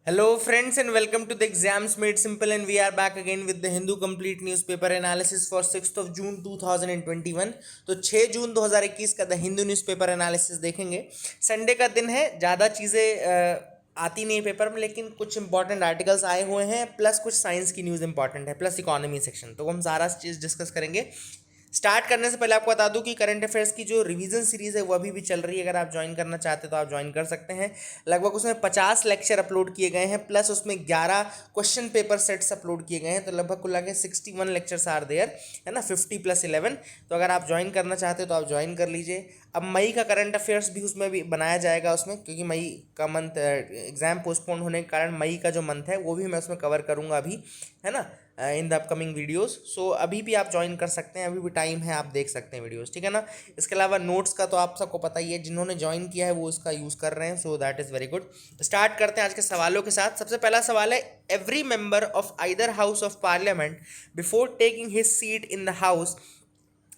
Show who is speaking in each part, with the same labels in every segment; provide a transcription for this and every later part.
Speaker 1: Hello, friends, and welcome to the Exams Made Simple. And we are back again with the Hindu Complete Newspaper Analysis for 6th of June 2021. तो 6 जून 2021 का the Hindu newspaper analysis देखेंगे। Sunday का दिन है, ज़्यादा चीज़ें आती नहीं पेपर में, लेकिन कुछ इंपॉर्टेंट आर्टिकल्स आए हुए हैं, प्लस कुछ साइंस की न्यूज़ इंपॉर्टेंट है, प्लस इकोनॉमी सेक्शन। तो हम सारा चीज़ डिस्कस करेंगे। स्टार्ट करने से पहले आपको बता दूं कि करंट अफेयर्स की जो रिवीजन सीरीज़ है वो अभी भी चल रही है। अगर आप ज्वाइन करना चाहते हैं तो आप ज्वाइन कर सकते हैं। लगभग उसमें 50 लेक्चर अपलोड किए गए हैं, प्लस उसमें 11 क्वेश्चन पेपर सेट्स अपलोड किए गए हैं। तो लगभग कुल लगे 61 लेक्चर्स आर देयर, है ना, 50 + 11। तो अगर आप ज्वाइन करना चाहते हो तो आप ज्वाइन कर लीजिए। अब मई का करंट अफेयर्स भी उसमें भी बनाया जाएगा उसमें, क्योंकि मई का मंथ एग्ज़ाम पोस्टपोन होने के कारण मई का जो मंथ है वो भी मैं उसमें कवर करूँगा अभी, है ना, इन द अपकमिंग वीडियोस। सो अभी भी आप ज्वाइन कर सकते हैं, अभी भी टाइम है, आप देख सकते हैं वीडियोस, ठीक है ना। इसके अलावा नोट्स का तो आप सबको पता ही है, जिन्होंने ज्वाइन किया है वो उसका यूज़ कर रहे हैं, so that is very good. Start करते हैं आज के सवालों के साथ। सबसे पहला सवाल है, every member of either house of parliament before taking his seat in the house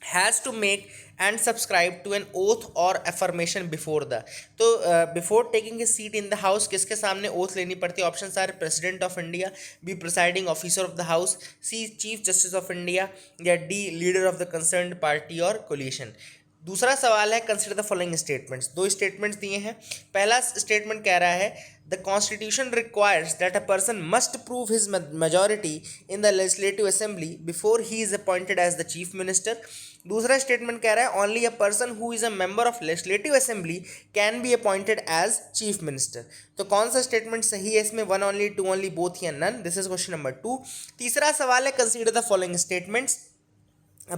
Speaker 1: has to make and subscribe to an oath or affirmation before the। तो before taking his seat in the house किसके सामने oath लेनी पड़ती है? Option are president of India, B presiding officer of the house, C chief justice of India, या D leader of the concerned party और coalition. दूसरा सवाल है, कंसिडर द फॉलोइंग स्टेटमेंट्स। दो स्टेटमेंट्स दिए हैं। पहला स्टेटमेंट कह रहा है, the constitution requires that a person must prove his majority in the legislative assembly before he is appointed as the chief minister. दूसरा स्टेटमेंट कह रहा है, only a person who is a member of legislative assembly can be appointed as chief minister. तो कौन सा statement सही है इसमें? One only, two only, both या none? This is question number 2। तीसरा सवाल है, कंसीडर द फॉलोइंग स्टेटमेंट्स।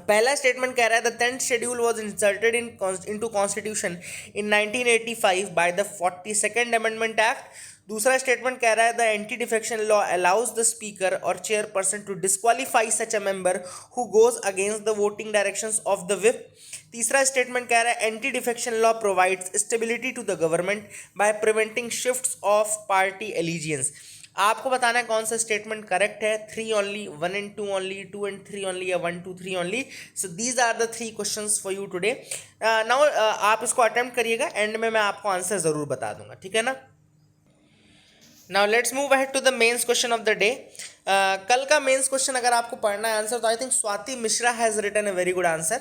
Speaker 1: पहला स्टेटमेंट कह रहा है, the 10th schedule was inserted into constitution in 1985 by the 42nd amendment act. दूसरा स्टेटमेंट कह रहा है, the anti defection law allows the speaker और chairperson to disqualify such a member who goes against the voting directions of the whip. तीसरा statement कह रहा है, anti defection law provides stability to the government by preventing shifts of party allegiance. आपको बताना है कौन सा स्टेटमेंट करेक्ट है। 3 only, 1 and 2 only, 2 and 3 only, या 1 2 3 only. So these are the 3 questions for you today. Now आप इसको attempt करिएगा, एंड में मैं आपको आंसर जरूर बता दूंगा, ठीक है ना। Now let's move ahead to the mains question of the day. कल का मेंस क्वेश्चन अगर आपको पढ़ना है आंसर, तो I think Swati Mishra has written a very good answer.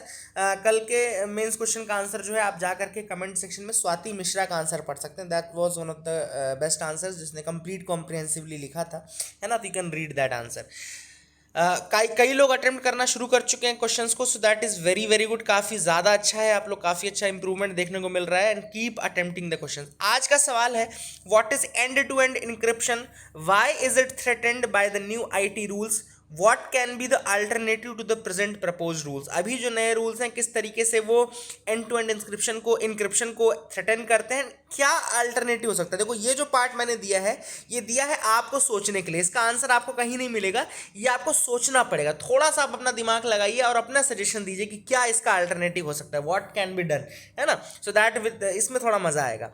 Speaker 1: कल के मेंस क्वेश्चन का आंसर जो है, आप जा करके कमेंट सेक्शन में स्वाति मिश्रा का आंसर पढ़ सकते हैं। That was one of the best answers, जिसने कंप्लीट कॉम्प्रिहेंसिवली लिखा था, है ना। तो you can read that answer. कई लोग अटेम्प्ट करना शुरू कर चुके हैं क्वेश्चंस को, so that is very very good. काफ़ी ज़्यादा अच्छा है, आप लोग काफ़ी अच्छा इंप्रूवमेंट देखने को मिल रहा है, and keep attempting the questions. आज का सवाल है, what is end to end encryption, why is it threatened by the new IT rules, what can be the alternative to the present propose rules. अभी जो नए रूल्स हैं, किस तरीके से वो एंड टू एंड इंक्रिप्शन को थ्रेटन करते हैं, क्या अल्टरनेटिव हो सकता है। देखो, ये जो पार्ट मैंने दिया है, ये दिया है आपको सोचने के लिए। इसका आंसर आपको कहीं नहीं मिलेगा, ये आपको सोचना पड़ेगा। थोड़ा सा आप अपना दिमाग लगाइए और अपना सजेशन दीजिए कि क्या इसका अल्टरनेटिव हो सकता है, व्हाट कैन बी डन, है ना। सो दैट विद इसमें थोड़ा मजा आएगा।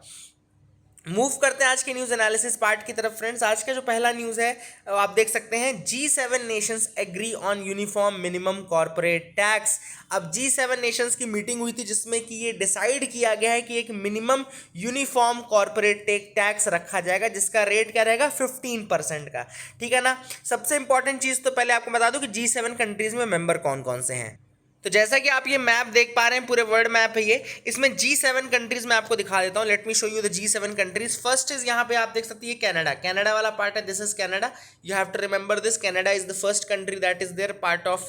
Speaker 1: मूव करते हैं आज के न्यूज़ एनालिसिस पार्ट की तरफ। फ्रेंड्स, आज का जो पहला न्यूज़ है, आप देख सकते हैं, G7 nations agree on uniform minimum corporate tax. अब G7 नेशंस की मीटिंग हुई थी, जिसमें कि ये डिसाइड किया गया है कि एक मिनिमम यूनिफॉर्म कॉर्पोरेट टैक्स रखा जाएगा, जिसका रेट क्या रहेगा, 15% का, ठीक है ना। सबसे इंपॉर्टेंट चीज़ तो पहले आपको बता दूं कि G7 कंट्रीज़ में मेंबर कौन कौन से हैं। तो जैसा कि आप ये मैप देख पा रहे हैं, पूरे वर्ल्ड मैप है ये। इसमें G7 कंट्रीज में आपको दिखा देता हूँ। Let me show you the G7 countries. First is यहाँ पे आप देख सकते हैं, कनाडा। कनाडा वाला पार्ट है, this is Canada. You have to remember this, Canada is the first country that is there part of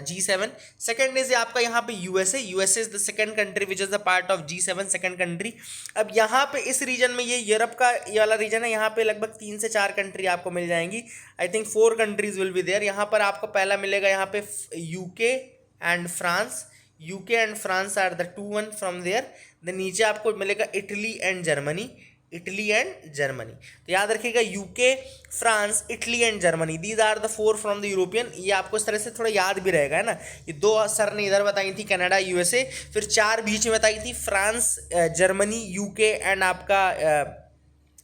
Speaker 1: G7। Second is आपका यहाँ पे USA. USA is the second country which is the part of G7, second country. अब यहाँ पे इस reason में, ये Europe का ये वाला रीजन है, यहाँ पे लगभग 3 से 4 कंट्री आपको मिल जाएंगी। I think 4 countries will be there. यहाँ पर आपको पहला मिलेगा यहाँ पे UK and France. UK and France are the 2 1 from there. Then नीचे आपको मिलेगा Italy and Germany. Italy and Germany, तो याद रखिएगा, UK, France, Italy and Germany, these are the 4 from the European. ये आपको इस तरह से थोड़ा याद भी रहेगा, है ना। ये 2 सर ने इधर बताई थी, कनाडा, यूएसए, फिर 4 बीच में बताई थी, फ्रांस, जर्मनी, यूके एंड आपका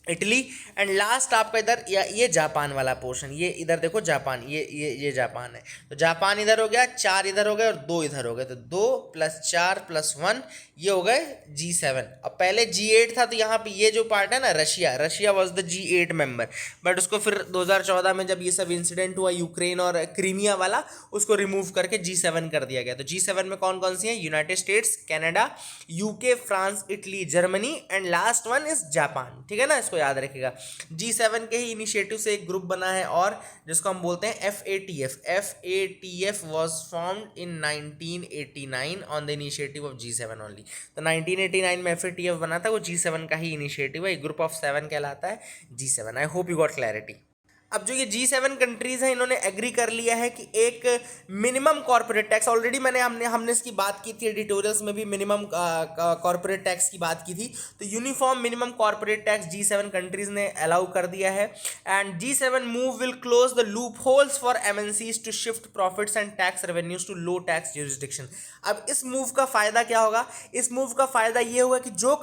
Speaker 1: इटली। एंड लास्ट आपका इधर ये जापान वाला पोर्शन, ये इधर देखो जापान, ये जापान है। तो जापान इधर हो गया, 4 इधर हो गए और 2 इधर हो गए, तो 2 + 4 + 1 ये हो गए G7। अब पहले G8 था, तो यहाँ पे ये जो पार्ट है ना, Russia was the G8 member, but उसको फिर 2014 में जब ये सब इंसिडेंट हुआ यूक्रेन और क्रीमिया वाला, उसको रिमूव करके G7 कर दिया गया। तो G7 में कौन कौन सी हैं? United states, Canada, UK, France, Italy, Germany and last one is Japan. ठीक है ना, इसको याद रखिएगा। G7 के ही इनिशिएटिव से एक ग्रुप बना है और जिसको हम बोलते हैं FATF। FATF was formed in 1989 on the initiative of G7 only. तो 1989 में FATF बना था, वो G7 का ही इनिशिएटिव है, ग्रुप ऑफ 7 कहलाता है G7। I hope you got clarity. अब जो ये G7 कंट्रीज हैं, इन्होंने एग्री कर लिया है कि एक मिनिमम कॉर्पोरेट टैक्स, ऑलरेडी हमने इसकी बात की थी एडिटोरियल्स में भी, मिनिमम कॉर्पोरेट टैक्स की बात की थी। तो uniform minimum corporate tax G7 countries ने अलाउ कर दिया है। And G7 move will close the loopholes for MNCs to shift profits and tax revenues to low tax jurisdiction. अब इस मूव का फायदा क्या होगा? इस मूव का फायदा ये होगा कि जो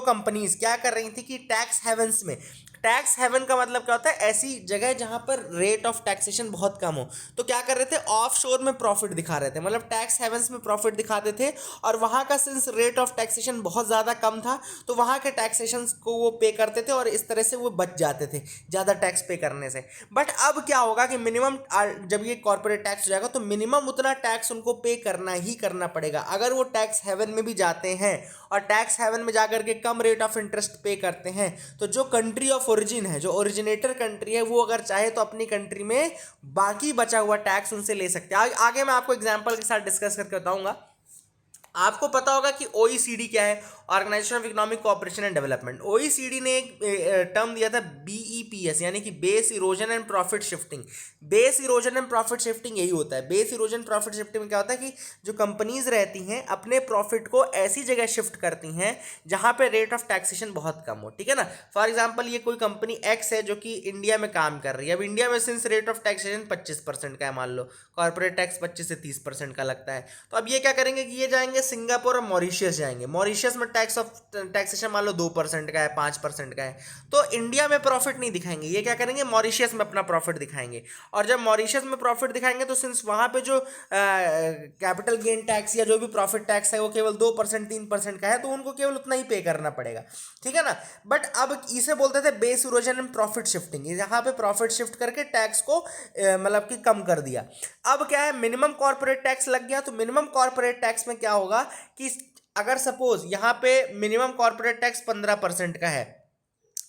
Speaker 1: कंपनीज क्या कर रही थी कि टैक्स हेवंस में, टैक्स हेवन का मतलब क्या होता है? ऐसी जगह जहां पर रेट ऑफ टैक्सेशन बहुत कम हो, तो क्या कर रहे थे? ऑफशोर में प्रॉफिट दिखा रहे थे, मतलब टैक्स हेवंस में प्रॉफिट दिखाते थे, और वहां का सिंस रेट ऑफ टैक्सेशन बहुत ज़्यादा कम था, तो वहां के टैक्सेशन को वो पे करते थे और इस तरह से वो बच जाते थे ज़्यादा टैक्स पे करने से। बट अब क्या होगा कि मिनिमम, जब ये कॉर्पोरेट टैक्स हो जाएगा तो मिनिमम उतना टैक्स उनको पे करना ही करना पड़ेगा। अगर वो टैक्स हेवन में भी जाते हैं और टैक्स हेवन में जाकर के कम रेट ऑफ इंटरेस्ट पे करते हैं, तो जो कंट्री ऑफ ओरिजिन है, जो ओरिजिनेटर कंट्री है, वो अगर चाहे तो अपनी कंट्री में बाकी बचा हुआ टैक्स उनसे ले सकते हैं। आगे मैं आपको एग्जांपल के साथ डिस्कस करके बताऊंगा। आपको पता होगा कि OECD क्या है? Organisation of economic cooperation and development. OECD ने एक टर्म दिया था BEPS, यानी कि base erosion and profit shifting. Base erosion and profit shifting यही होता है। बेस इरोजन प्रॉफिट शिफ्टिंग में क्या होता है कि जो कंपनीज रहती हैं अपने प्रॉफिट को ऐसी जगह शिफ्ट करती हैं जहां पे रेट ऑफ टैक्सेशन बहुत कम हो। ठीक है ना, फॉर एग्जाम्पल ये कोई कंपनी X है जो कि इंडिया में काम कर रही है। अब इंडिया में सिंस रेट ऑफ टैक्सेशन 25% का है, मान लो कॉर्पोरेट टैक्स 25 से 30% का लगता है, तो अब ये क्या करेंगे कि ये जाएंगे सिंगापुर और मॉरिशियस जाएंगे। मॉरिशियस में टैक्सेशन मान लो 2% का है, 5% का है, तो इंडिया में प्रॉफिट नहीं दिखाएंगे। ये क्या करेंगे? मॉरिशियस में अपना प्रॉफिट दिखाएंगे। और जब मॉरिशियस में प्रॉफिट दिखाएंगे तो सिंस वहां पे जो कैपिटल गेन टैक्स या जो भी प्रॉफिट टैक्स है वो केवल 2% 3% का है, तो उनको केवल उतना ही पे करना पड़ेगा। ठीक है ना। बट अब इसे बोलते थे base erosion and profit shifting. यहाँ पे प्रॉफिट शिफ्ट करके टैक्स को मतलब कि कम कर दिया। अब क्या है? मिनिमम कॉर्पोरेट टैक्स लग गया। तो मिनिमम कॉर्पोरेट टैक्स में क्या होगा कि अगर सपोज यहाँ पे मिनिमम कॉर्पोरेट टैक्स 15% का है,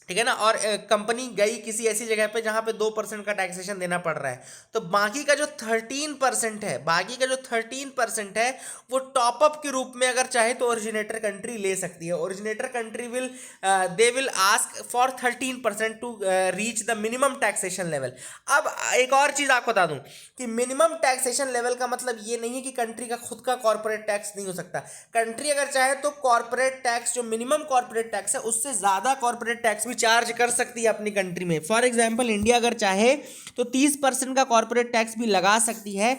Speaker 1: ठीक है ना, और कंपनी गई किसी ऐसी जगह पे जहां पे 2% का टैक्सेशन देना पड़ रहा है, तो बाकी का जो 13% है वो टॉपअप के रूप में अगर चाहे तो ओरिजिनेटर कंट्री ले सकती है। Originator country they will ask for 13% to reach the minimum taxation level. अब एक और चीज आपको बता दूं कि मिनिमम टैक्सेशन लेवल का मतलब ये नहीं है कि कंट्री का खुद का कॉर्पोरेट टैक्स नहीं हो सकता। कंट्री अगर चाहे तो कॉर्पोरेट टैक्स, जो मिनिमम कॉर्पोरेट टैक्स है, उससे ज्यादा कॉर्पोरेट टैक्स चार्ज कर सकती है अपनी कंट्री में। फॉर एग्जांपल इंडिया अगर चाहे तो 30% का कॉर्पोरेट टैक्स भी लगा सकती है,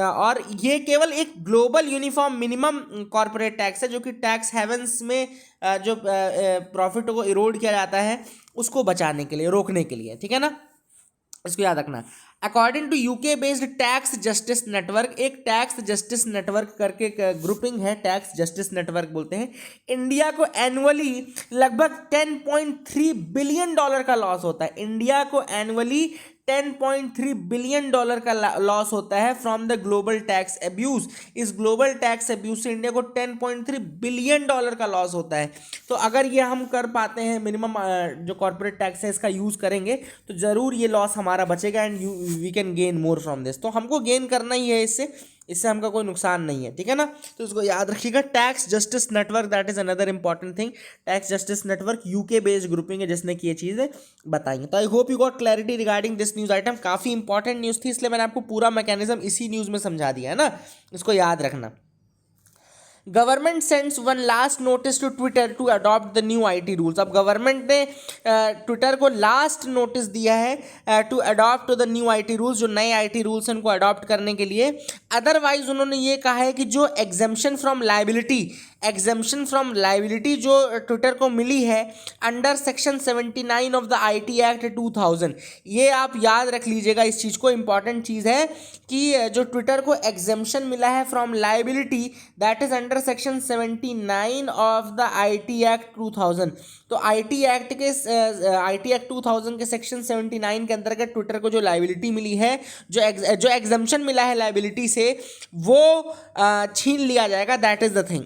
Speaker 1: और ये केवल एक global uniform minimum corporate tax है जो कि टैक्स हेवंस में जो प्रॉफिट को इरोड किया जाता है उसको बचाने के लिए, रोकने के लिए। ठीक है ना, इसको याद रखना। According to UK based tax justice network, एक टैक्स जस्टिस नेटवर्क करके ग्रुपिंग है, टैक्स जस्टिस नेटवर्क बोलते हैं। इंडिया को एनुअली लगभग $10.3 बिलियन का लॉस होता है। इंडिया को एनुअली $10.3 बिलियन का लॉस होता है from the global tax abuse. इस ग्लोबल टैक्स अब्यूज से इंडिया को $10.3 बिलियन का लॉस होता है। तो अगर ये हम कर पाते हैं, मिनिमम जो कॉर्पोरेट टैक्स है इसका यूज करेंगे, तो जरूर ये लॉस हमारा बचेगा and we can gain more from this. तो हमको गेन करना ही है इससे हमका कोई नुकसान नहीं है। ठीक है ना, तो इसको याद रखिएगा। Tax justice network, that is another important thing. Tax justice network UK based grouping है जिसने की ये चीज़ें बताएंगे। तो आई hope you got clarity regarding this news item. काफ़ी इंपॉर्टेंट न्यूज़ थी, इसलिए मैंने आपको पूरा मैकेनिज्म इसी न्यूज़ में समझा दिया है ना, इसको याद रखना। Government sends one last notice to Twitter to adopt the new IT rules. अब गवर्नमेंट ने ट्विटर को लास्ट नोटिस दिया है to adopt the new IT rules, जो नए IT रूल्स हैं उनको अडॉप्ट करने के लिए। अदरवाइज उन्होंने ये कहा है कि जो एग्जेम्पशन फ्रॉम लाइबिलिटी जो ट्विटर को मिली है under section 79 of the IT act 2000, ये आप याद रख लीजिएगा, इस चीज़ को, इंपॉर्टेंट चीज़ है कि जो ट्विटर को एग्जेम्पशन मिला है from liability that is under section 79 of the IT act 2000। तो आईटी एक्ट 2000 के सेक्शन 79 के अंतर्गत ट्विटर को जो लाइबिलिटी मिली है, जो एग्जेम्पशन मिला है लाइबिलिटी से, वो छीन लिया जाएगा, दैट इज द थिंग।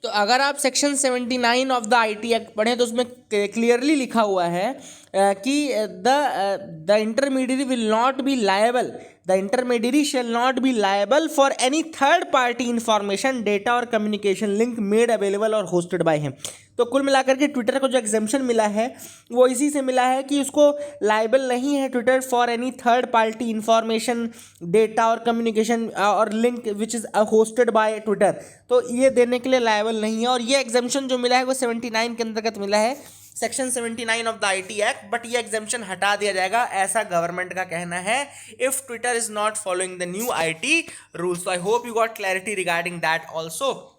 Speaker 1: तो अगर आप section 79 of the IT act पढ़ें तो उसमें क्लियरली लिखा हुआ है कि the intermediary will not be liable, the intermediary shall not be liable for any third party information, data और कम्युनिकेशन लिंक मेड अवेलेबल और होस्टेड बाय हिम। तो कुल मिलाकर के ट्विटर को जो एग्जेम्पशन मिला है वो इसी से मिला है कि उसको लायबल नहीं है Twitter for any third party information, data और कम्युनिकेशन और link which is hosted by Twitter. तो ये देने के लिए लायबल नहीं है, और ये एग्जेम्पशन जो मिला है वो 79 के अंतर्गत मिला है, section 79 of the IT act, but ये एग्जेम्पशन हटा दिया जाएगा, ऐसा गवर्नमेंट का कहना है, if Twitter is not following the new IT rules. I hope you got clarity regarding that also.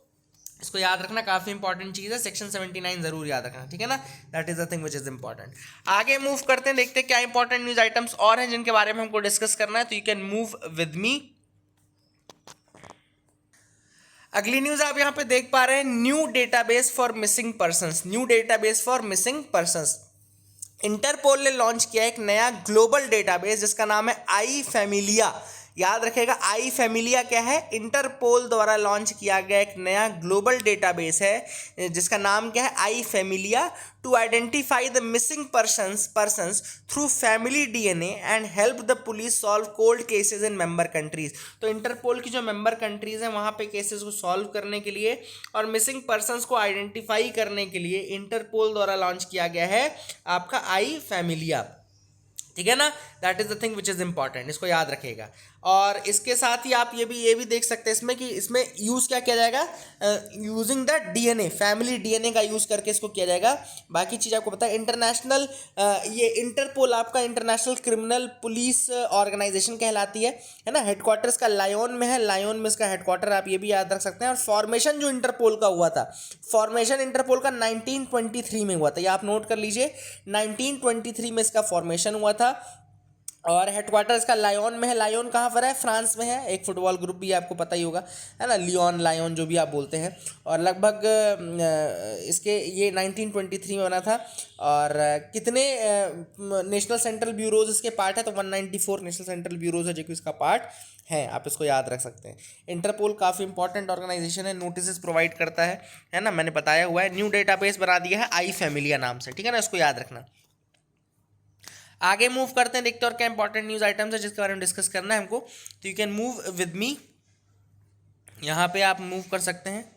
Speaker 1: इसको याद रखना, काफी इंपॉर्टेंट चीज है, सेक्शन 79 जरूर याद रखना, ठीक है ना, that is the thing which is important. आगे मूव करते हैं, देखते हैं क्या इंपॉर्टेंट न्यूज आइटम्स और हैं जिनके बारे में हमको डिस्कस करना है, तो you can move with me. अगली न्यूज आप यहां पे देख पा रहे हैं, new database for missing persons, new database for missing persons. Interpol ने लॉन्च किया एक नया ग्लोबल डेटाबेस जिसका नाम है आई फैमिलिया। याद रखेगा, आई फैमिलिया क्या है, इंटरपोल द्वारा लॉन्च किया गया एक नया ग्लोबल डेटाबेस है जिसका नाम क्या है, I Familia, to identify the missing persons through family DNA and help the police solve cold cases in member countries. तो इंटरपोल की जो मेंबर कंट्रीज हैं वहाँ पे केसेस को सॉल्व करने के लिए और मिसिंग पर्सन्स को आइडेंटिफाई करने के लिए इंटरपोल द्वारा लॉन्च किया गया है आपका आई फैमिलिया, ठीक है ना, that is the thing which is important, इसको याद रखिएगा। और इसके साथ ही आप ये भी देख सकते हैं इसमें कि इसमें यूज़ क्या किया जाएगा, using the DNA, family DNA का यूज़ करके इसको किया जाएगा। बाकी चीज़ आपको पता है, इंटरनेशनल ये इंटरपोल आपका इंटरनेशनल क्रिमिनल पुलिस ऑर्गेनाइजेशन कहलाती है ना, हेडक्वार्टर इसका लायोन में है, लायोन में इसका हेडक्वार्टर, आप ये भी याद रख सकते हैं। और फॉर्मेशन जो इंटरपोल का हुआ था, फॉर्मेशन इंटरपोल का 1923 में हुआ था, ये आप नोट कर लीजिए, 1923 में इसका फॉर्मेशन हुआ था। और हेडक्वार्टर इसका लायोन में है, लायोन कहाँ पर है, फ्रांस में है, एक फुटबॉल ग्रुप भी आपको पता ही होगा, है ना, लियोन लायोन जो भी आप बोलते हैं। और लगभग इसके ये 1923 में बना था। और कितने नेशनल सेंट्रल ब्यूरोज इसके पार्ट है, तो 194 नेशनल सेंट्रल ब्यूरोज है जो कि इसका पार्ट है, आप इसको याद रख सकते हैं। इंटरपोल काफ़ी इंपॉर्टेंट ऑर्गेनाइजेशन है, नोटिस प्रोवाइड करता है ना, मैंने बताया हुआ है। न्यू डेटाबेस बना दिया है आई फैमिलिया नाम से, ठीक है ना, इसको याद रखना। आगे मूव करते हैं, देखते हैं और क्या इंपॉर्टेंट न्यूज आइटम्स है जिसके बारे में डिस्कस करना है हमको, तो यू कैन मूव विद मी, यहां पे आप मूव कर सकते हैं।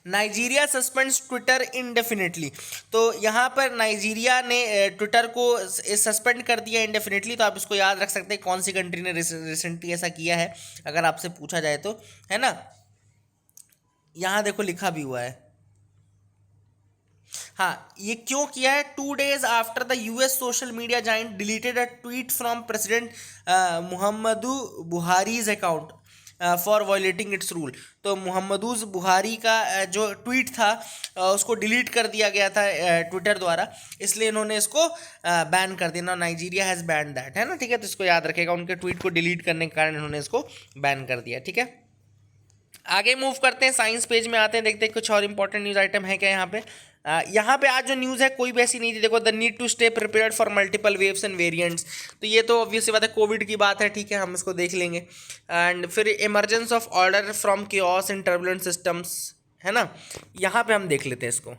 Speaker 1: नाइजीरिया सस्पेंड्स ट्विटर इंडेफिनिटली, तो यहाँ पर नाइजीरिया ने ट्विटर को सस्पेंड कर दिया इंडेफिनिटली। तो आप इसको याद रख सकते हैं कौन सी कंट्री ने रिसेंटली ऐसा किया है, अगर आपसे पूछा जाए तो, है ना, यहाँ देखो लिखा भी हुआ है। हाँ, ये क्यों किया है, 2 days after the US social media giant deleted a tweet from president Muhammadu Buhari's account for violating its rule. तो मुहम्मदू बुहारी का जो ट्वीट था उसको डिलीट कर दिया गया था ट्विटर द्वारा, इसलिए इन्होंने इसको बैन कर दिया। नाइजीरिया हैज़ बैन दैट, है ना, ठीक है, तो इसको याद रखेगा, उनके ट्वीट को डिलीट करने के कारण इन्होंने इसको बैन कर दिया, ठीक है। आगे मूव करते हैं, साइंस पेज में आते हैं, देखते हैं कुछ और इंपॉर्टेंट न्यूज़ आइटम है क्या यहाँ पे आज जो न्यूज़ है कोई भी ऐसी नहीं थी। देखो, the need to stay prepared for multiple waves and variants, तो ये तो ऑब्वियसली बात है, कोविड की बात है, ठीक है, हम इसको देख लेंगे। एंड फिर emergence of order from chaos in turbulent systems, है ना, यहाँ पे हम देख लेते हैं इसको।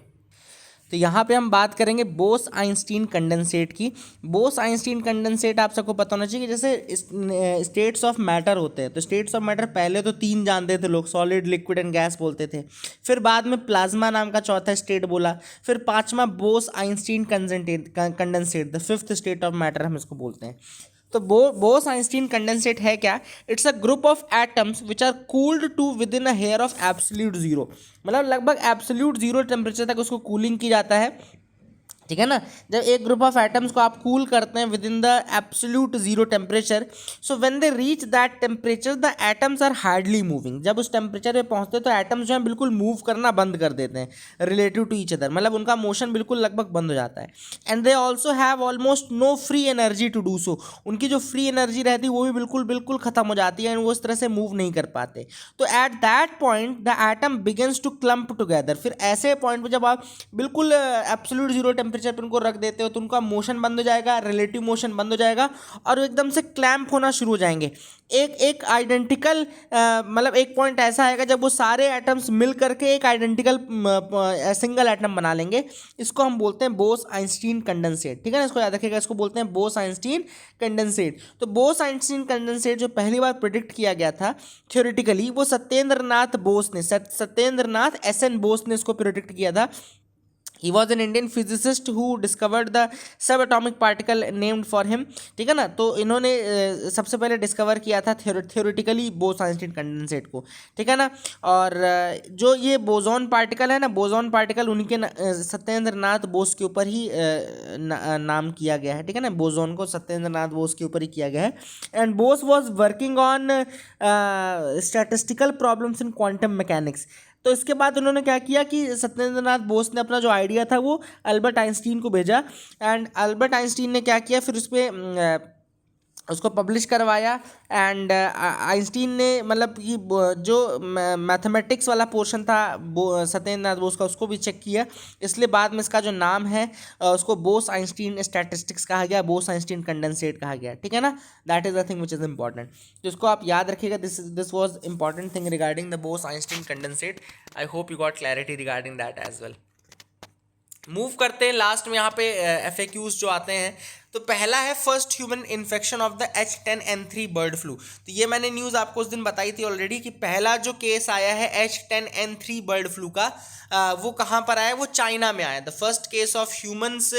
Speaker 1: तो यहाँ पे हम बात करेंगे बोस आइंस्टीन कंडेंसेट की। बोस आइंस्टीन कंडेंसेट आप सबको पता होना चाहिए कि जैसे स्टेट्स ऑफ मैटर होते हैं, तो स्टेट्स ऑफ मैटर पहले तो 3 जानते थे लोग, सॉलिड, लिक्विड एंड गैस बोलते थे, फिर बाद में प्लाज्मा नाम का चौथा स्टेट बोला, फिर 5वां Bose Einstein condensate, the 5th state of matter हम इसको बोलते हैं। तो बोस आइंस्टीन कंडेंसेट है क्या, it's a group of atoms which are cooled to within a hair of absolute zero, मतलब लगभग एब्सोल्यूट जीरो टेम्परेचर तक उसको कूलिंग की जाता है ठीक है ना। जब एक ग्रुप ऑफ एटम्स को आप कूल करते हैं within the absolute zero temperature, so when they reach that temperature the atoms are hardly moving. जब उस टेम्परेचर पे पहुंचते हैं तो एटम्स जो है बिल्कुल मूव करना बंद कर देते हैं रिलेटिव टू ईच अदर, मतलब उनका मोशन बिल्कुल लगभग बंद हो जाता है। And they also have almost no free energy to do so. उनकी जो फ्री एनर्जी रहती है वो भी बिल्कुल बिल्कुल खत्म हो जाती है एंड वो इस तरह से मूव नहीं कर पाते। तो at that point the atom begins to clump together. फिर ऐसे पॉइंट पे जब आप बिल्कुल एब्सोल्यूट जीरो टेम्परेचर पर उनको रख देते हो तो उनका मोशन बंद हो जाएगा, रिलेटिव मोशन बंद हो जाएगा और वो एकदम से क्लैंप होना शुरू हो जाएंगे। एक एक आइडेंटिकल मतलब एक पॉइंट ऐसा आएगा जब वो सारे एटम्स मिल करके एक आइडेंटिकल सिंगल एटम बना लेंगे। इसको हम बोलते हैं बोस आइंस्टीन कंडेंसेट। ठीक है ना, इसको याद रखिएगा, इसको बोलते हैं बोस आइंस्टीन कंडेंसेट। तो बोस आइंस्टीन कंडेंसेट जो पहली बार प्रिडिक्ट किया गया था थ्योरेटिकली, वो सत्येंद्र नाथ बोस ने, सत्येंद्र नाथ एस.एन. बोस ने इसको प्रिडिक्ट किया था। He was an Indian physicist who discovered the subatomic particle named for him। ठीक है ना, तो इन्होंने सबसे पहले डिस्कवर किया था थ्योरेटिकली बोस आइंस्टीन कंडेंसेट को। ठीक है ना, और जो ये बोजॉन पार्टिकल है ना, बोजॉन पार्टिकल उनके सत्येंद्र नाथ बोस के ऊपर ही नाम किया गया है। ठीक है ना, बोजॉन को सत्येंद्र नाथ बोस के ऊपर ही किया गया है। And boss was working on statistical problems in quantum mechanics. तो इसके बाद उन्होंने क्या किया कि सत्येंद्र नाथ बोस ने अपना जो आइडिया था वो अल्बर्ट आइंस्टीन को भेजा एंड अल्बर्ट आइंस्टीन ने क्या किया, फिर उस पर उसको पब्लिश करवाया। एंड आइंस्टीन ने मतलब कि जो मैथमेटिक्स वाला पोर्शन था सत्येंद्र नाथ बोस का, उसको भी चेक किया। इसलिए बाद में इसका जो नाम है उसको बोस आइंस्टीन स्टैटिस्टिक्स कहा गया, बोस आइंस्टीन कंडेंसेट कहा गया। ठीक है ना, that is the thing which is important. तो इसको आप याद रखिएगा, this was important thing regarding the Bose Einstein condensate. I hope you got clarity regarding that as well. Move करते हैं लास्ट में यहाँ पे FAQs जो आते हैं। तो पहला है first human infection of the H10N3 bird flu. तो ये मैंने न्यूज़ आपको उस दिन बताई थी ऑलरेडी कि पहला जो केस आया है H10N3 बर्ड फ्लू का, वो कहाँ पर आया, वो चाइना में आया। The first case of humans,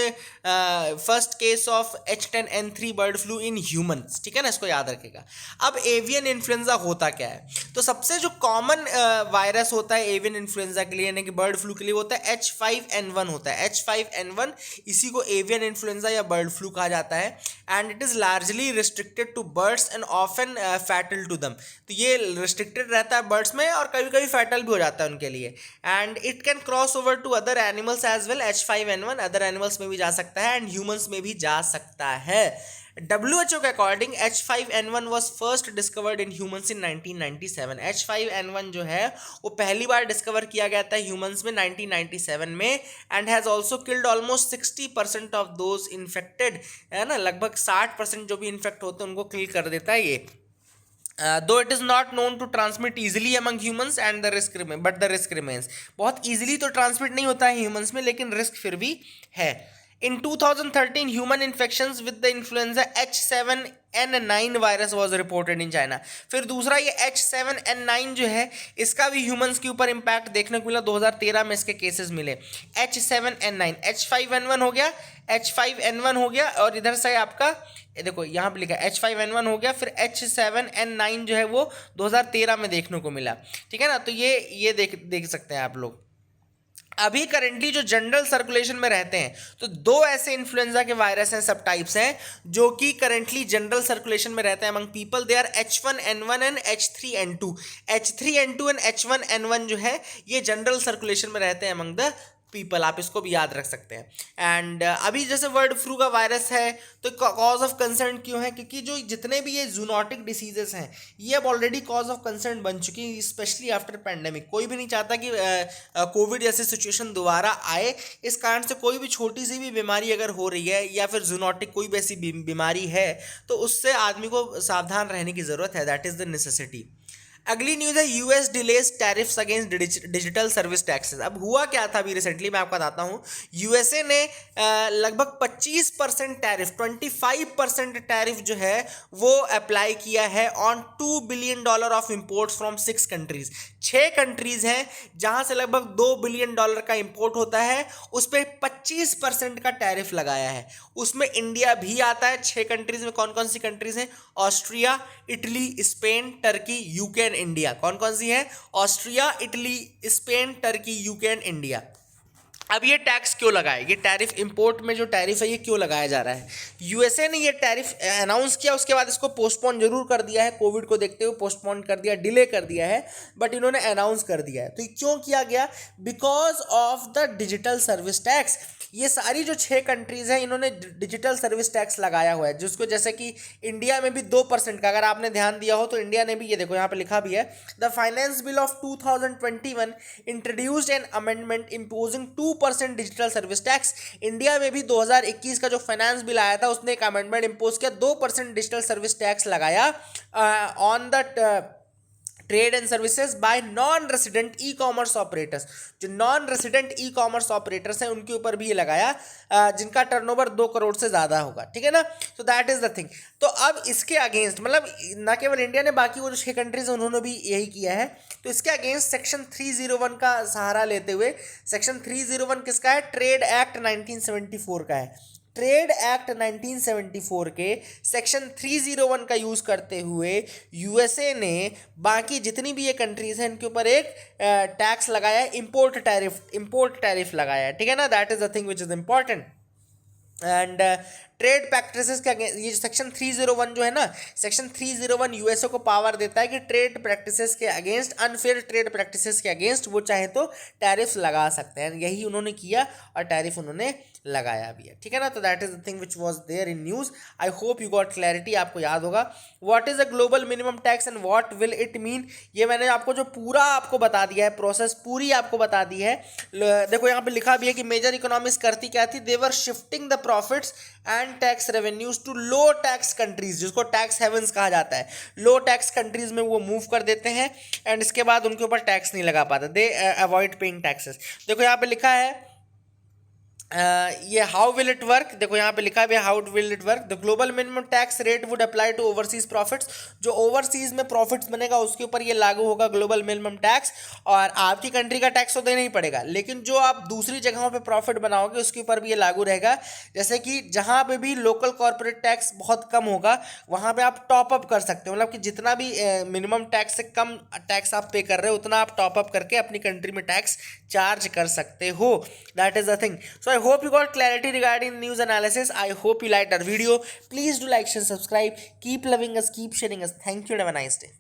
Speaker 1: first case of H10N3 bird flu in humans. ठीक है ना, इसको याद रखेगा। अब एवियन इन्फ्लुएंजा होता क्या है, तो सबसे जो कॉमन वायरस होता है एवियन इन्फ्लुएंजा के लिए यानी कि बर्ड फ्लू के लिए होता है H5N1 होता है। H5N1 इसी को एवियन इन्फ्लुएंजा या बर्ड फ्लू कहा जाता है। And it is largely restricted to birds and often fatal to them. तो ये रिस्ट्रिक्टेड रहता है बर्ड्स में और कभी कभी फैटल भी हो जाता है उनके लिए। And it can cross over to other animals as well. H5N1 other animals में भी जा सकता है एंड ह्यूमंस में भी जा सकता है। WHO के according H5N1 was first discovered in humans in 1997। H5N1 जो है वो पहली बार डिस्कवर किया गया था ह्यूमंस में 1997 में and has also killed almost 60% of those infected. है ना, लगभग 60% जो भी इन्फेक्ट होते हैं उनको किल कर देता है ये। Though it is not known to transmit easily among humans and the risk remains, but the risk remains। बहुत easily तो ट्रांसमिट नहीं होता है ह्यूमंस में, लेकिन रिस्क फिर भी है। In 2013, human infections with the influenza H7N9 virus was reported in China। फिर दूसरा ये H7N9 जो है इसका भी ह्यूमंस के ऊपर इम्पैक्ट देखने को मिला। 2013 में इसके केसेस मिले। H7N9, H5N1 हो गया, H5N1 हो गया और इधर से आपका देखो यहाँ पे लिखा है H5N1 हो गया, फिर H7N9 जो है वो 2013 में देखने को मिला। ठीक है ना, तो ये देख सकते हैं आप लोग। अभी करेंटली जो जनरल सर्कुलेशन में रहते हैं तो दो ऐसे इन्फ्लुएंजा के वायरस हैं, सब टाइप्स हैं जो कि करेंटली जनरल सर्कुलेशन में रहते हैं among people. They are H1N1 and H3N2। H3N2 and H1N1 जो है ये जनरल सर्कुलेशन में रहते हैं अमंग द पीपल। आप इसको भी याद रख सकते हैं। एंड अभी जैसे बर्ड फ्लू का वायरस है तो कॉज ऑफ कंसर्न क्यों है, क्योंकि जो जितने भी ये जूनोटिक डिसीजेस हैं ये अब ऑलरेडी कॉज ऑफ कंसर्न बन चुकी हैं, स्पेशली आफ्टर पैंडेमिक। कोई भी नहीं चाहता कि कोविड जैसी सिचुएशन दोबारा आए। इस कारण से कोई भी छोटी सी भी बीमारी अगर हो रही है या फिर जूनोटिक कोई भी ऐसी बीमारी है तो उससे आदमी को सावधान रहने की ज़रूरत है। That is the necessity. अगली न्यूज़ है US delays tariffs against digital service taxes. अब हुआ क्या था अभी रिसेंटली, मैं आपको बताता हूँ। USA ने लगभग 25% टैरिफ, 25% टैरिफ जो है वो अप्लाई किया है on $2 billion of imports from 6 countries. 6 countries हैं जहाँ से लगभग $2 बिलियन का इम्पोर्ट होता है, उस पर 25% का टैरिफ लगाया है। उसमें इंडिया भी आता है। 6 कंट्रीज में कौन कौन सी कंट्रीज हैं? Austria, Italy, Spain, Turkey, UK and India. कौन कौन सी है? Austria, Italy, Spain, Turkey, UK and India. अब ये टैक्स क्यों लगा है, ये टैरिफ इंपोर्ट में जो टैरिफ है ये क्यों लगाया जा रहा है? यूएसए ने ये टैरिफ अनाउंस किया, उसके बाद इसको पोस्टपोन जरूर कर दिया है, कोविड को देखते हुए पोस्टपोन कर दिया, डिले कर दिया है, बट इन्होंने अनाउंस कर दिया है। तो ये क्यों किया गया? Because of the digital service tax. ये सारी जो 6 कंट्रीज हैं इन्होंने डिजिटल सर्विस टैक्स लगाया हुआ है, जिसको जैसे कि इंडिया में भी 2% का, अगर आपने ध्यान दिया हो तो इंडिया ने भी, ये देखो यहाँ पे लिखा भी है, the finance bill of 2021 introduced an amendment imposing 2% digital service tax. India में भी 2021 का जो फाइनेंस बिल आया था उसने एक अमेंडमेंट इम्पोज किया, 2% डिजिटल सर्विस टैक्स लगाया on the trade and services by non resident e commerce operators. जो non resident e commerce operators हैं उनके ऊपर भी ये लगाया, जिनका टर्नओवर 2 करोड़ से ज़्यादा होगा, ठीक है ना। तो दैट इज़ द थिंग। तो अब इसके अगेंस्ट, मतलब ना केवल इंडिया ने, बाकी वो जो 6 कंट्रीज हैं उन्होंने भी यही किया है। तो इसके अगेंस्ट सेक्शन 301 का सहारा लेते हुए, सेक्शन 301 किसका है? ट्रेड एक्ट 1974 का है। ट्रेड एक्ट 1974 के सेक्शन 301 का यूज़ करते हुए यूएसए ने बाकी जितनी भी ये कंट्रीज हैं इनके ऊपर एक टैक्स लगाया है, इंपोर्ट टैरिफ लगाया है, ठीक है ना। That is the thing which is important. And trade practices के अगेंस्ट, ये सेक्शन 301 जो है ना, सेक्शन 301 यूएसए को पावर देता है कि ट्रेड प्रैक्टिसेस के अगेंस्ट, अनफेयर ट्रेड प्रैक्टिसेस के अगेंस्ट वो चाहे तो टैरिफ लगा सकते हैं। यही उन्होंने किया और टैरिफ उन्होंने लगाया भी है, ठीक है ना। तो that is the thing which was there in news. I hope you got clarity. आपको याद होगा what is a global minimum tax and what will it mean. ये मैंने आपको जो पूरा आपको बता दिया है, प्रोसेस पूरी आपको बता दी है। देखो यहाँ पे लिखा भी है कि मेजर इकोनॉमीज करती क्या थी? They were shifting the profits and tax revenues to low tax countries, जिसको टैक्स हेवंस कहा जाता है। लो टैक्स कंट्रीज में वो मूव कर देते हैं एंड इसके बाद उनके ऊपर टैक्स नहीं लगा पाते, दे अवॉइड पेइंग टैक्सेस। देखो यहाँ पे लिखा है ये हाउ विल इट वर्क। देखो यहाँ पे लिखा है how will it work. The global minimum tax rate would apply to overseas profits. जो ओवरसीज में प्रॉफिट्स बनेगा उसके ऊपर ये लागू होगा ग्लोबल मिनिमम टैक्स, और आपकी कंट्री का टैक्स तो देना ही पड़ेगा, लेकिन जो आप दूसरी जगहों पे प्रॉफिट बनाओगे उसके ऊपर भी ये लागू रहेगा। जैसे कि जहाँ पे भी लोकल कॉर्पोरेट टैक्स बहुत कम होगा वहाँ पे आप टॉप अप कर सकते हो, मतलब कि जितना भी मिनिमम टैक्स से कम टैक्स आप पे कर रहे हो उतना आप टॉप अप करके अपनी कंट्री में टैक्स चार्ज कर सकते हो। That is the thing. So I hope you got clarity regarding news analysis. I hope you liked our video. Please do like, share, subscribe. Keep loving us, keep sharing us. Thank you and have a nice day.